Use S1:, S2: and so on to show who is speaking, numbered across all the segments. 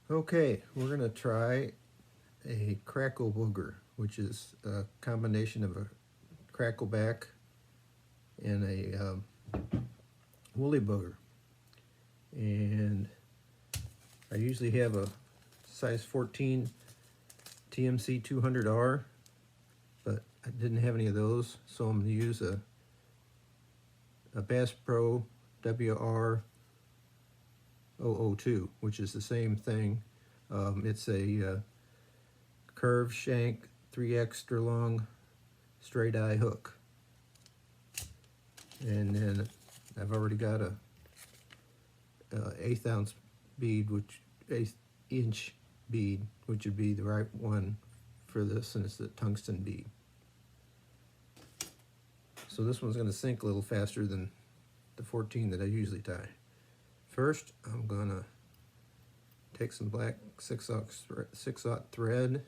S1: Okay, we're going to try a Cracklebugger, which is a combination of a crackleback and a woolly booger. And I usually have a size 14 TMC 200R, but I didn't have any of those, so I'm going to use a Bass Pro WR 002, which is the same thing. It's a curved shank, 3 extra long straight eye hook. And then I've already got a 1/8 ounce bead, which 1/8 inch bead, which would be the right one for this, and it's the tungsten bead. So this one's going to sink a little faster than the 14 that I usually tie. First, I'm going to take some black 6/0 thread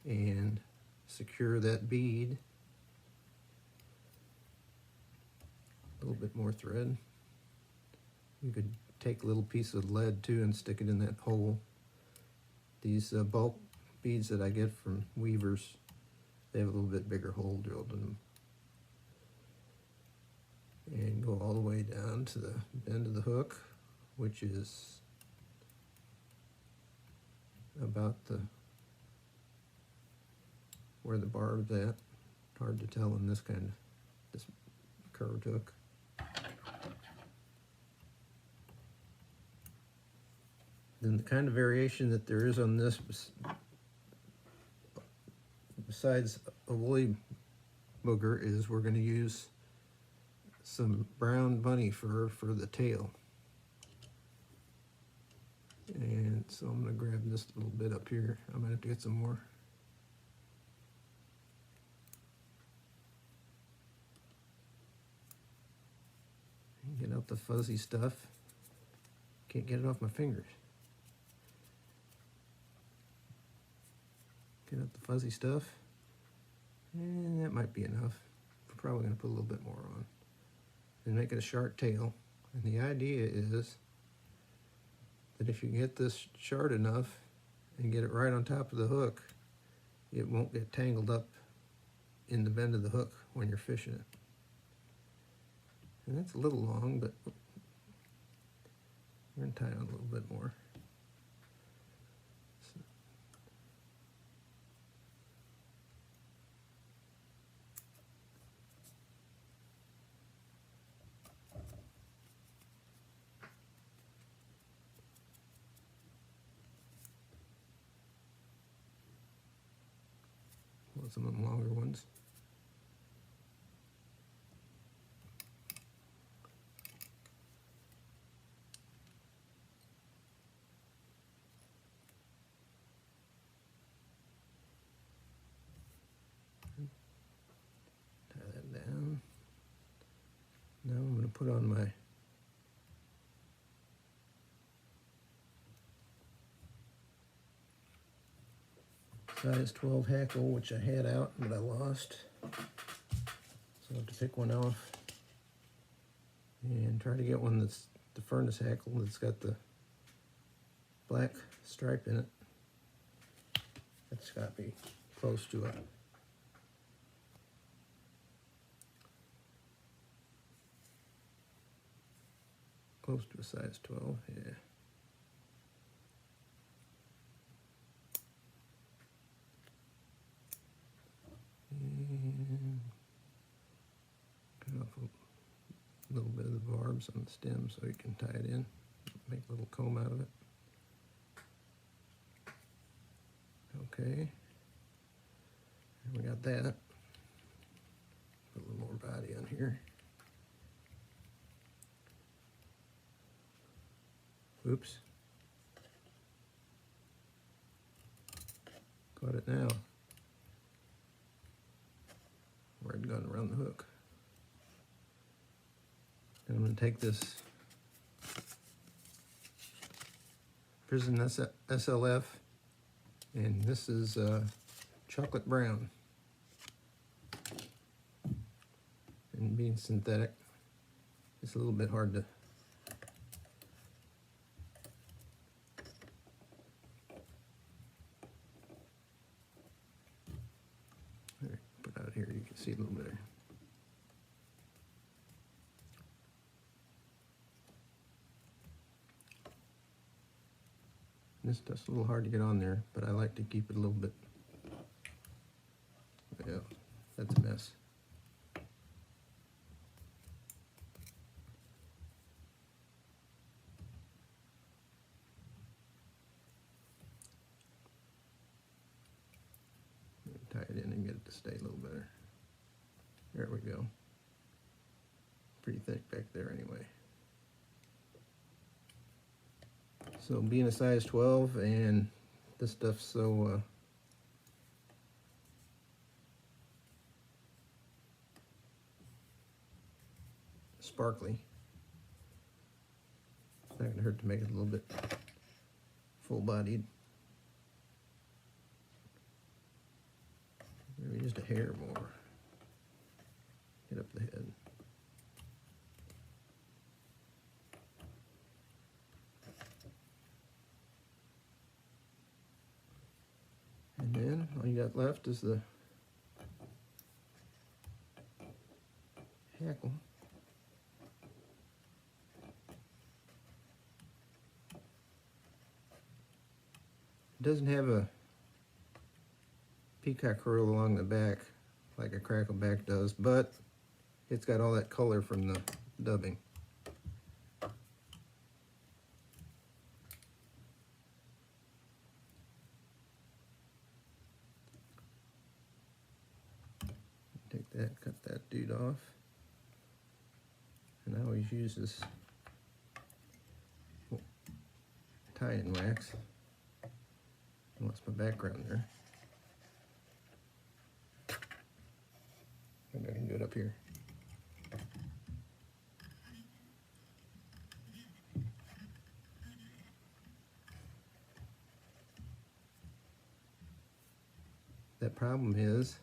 S1: and secure that bead. A little bit more thread. You could take a little piece of lead too and stick it in that hole. These bulk beads that I get from weavers, they have a little bit bigger hole drilled in them. And go all the way down to the bend of the hook, which is about where the barb's at. Hard to tell in this curved hook. Then the kind of variation that there is on this, besides a woolly booger, is we're going to use some brown bunny fur for the tail. And so I'm going to grab this little bit up here. I'm going to have to get some more. Get out the fuzzy stuff. Can't get it off my fingers. Get out the fuzzy stuff. And that might be enough. We're probably going to put a little bit more on. And make it a sharp tail. And the idea is that if you get this short enough and get it right on top of the hook, it won't get tangled up in the bend of the hook when you're fishing it. And that's a little long, but we're going to tie on a little bit more. Want some of them longer ones. Tie that down. Now I'm going to put on my size 12 hackle, which I had out, but I lost. So I have to pick one off and try to get one that's the furnace hackle that's got the black stripe in it. That's got to be close to it. Close to a size 12, yeah. And cut off a little bit of the barbs on the stem so you can tie it in. Make a little comb out of it. Okay. And we got that. Put a little more body on here. Oops. Caught it now. Red gun around the hook. And I'm going to take this Prison SLF, and this is chocolate brown. And being synthetic, it's a little bit hard to see a little better. This stuff's a little hard to get on there, but I like to keep it a little bit. Yeah, that's a mess. Tie it in and get it to stay a little better. There we go. Pretty thick back there anyway. So being a size 12 and this stuff's so sparkly, it's not going to hurt to make it a little bit full-bodied. Maybe just a hair more. Get up the head. And then all you got left is the hackle. It doesn't have a peacock curl along the back like a Crackleback does, but it's got all that color from the dubbing. Take that, cut that dude off. And I always use this tie-in wax. What's my background there? Maybe I can do it up here. That problem is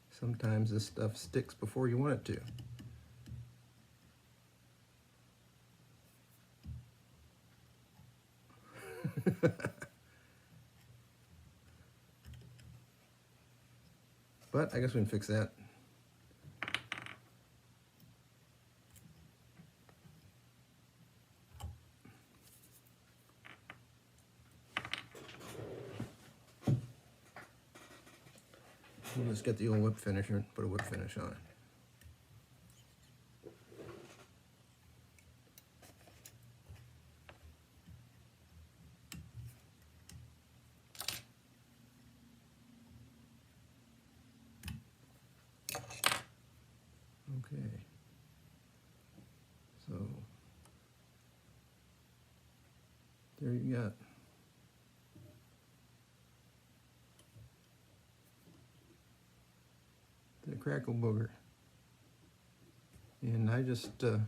S1: sometimes this stuff sticks before you want it to. But I guess we can fix that. We'll just get the old whip finisher and put a whip finish on it. Okay, so there you got the Cracklebugger, and I just let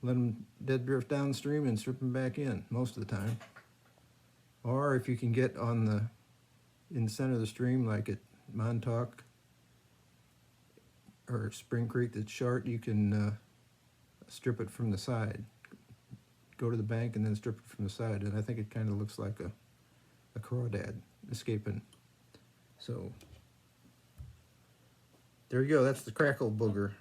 S1: them dead drift downstream and strip them back in most of the time. Or if you can get on in the center of the stream, like at Montauk or Spring Creek that's short, you can strip it from the side. Go to the bank and then strip it from the side, and I think it kind of looks like a crawdad escaping. So there you go, that's the Cracklebugger.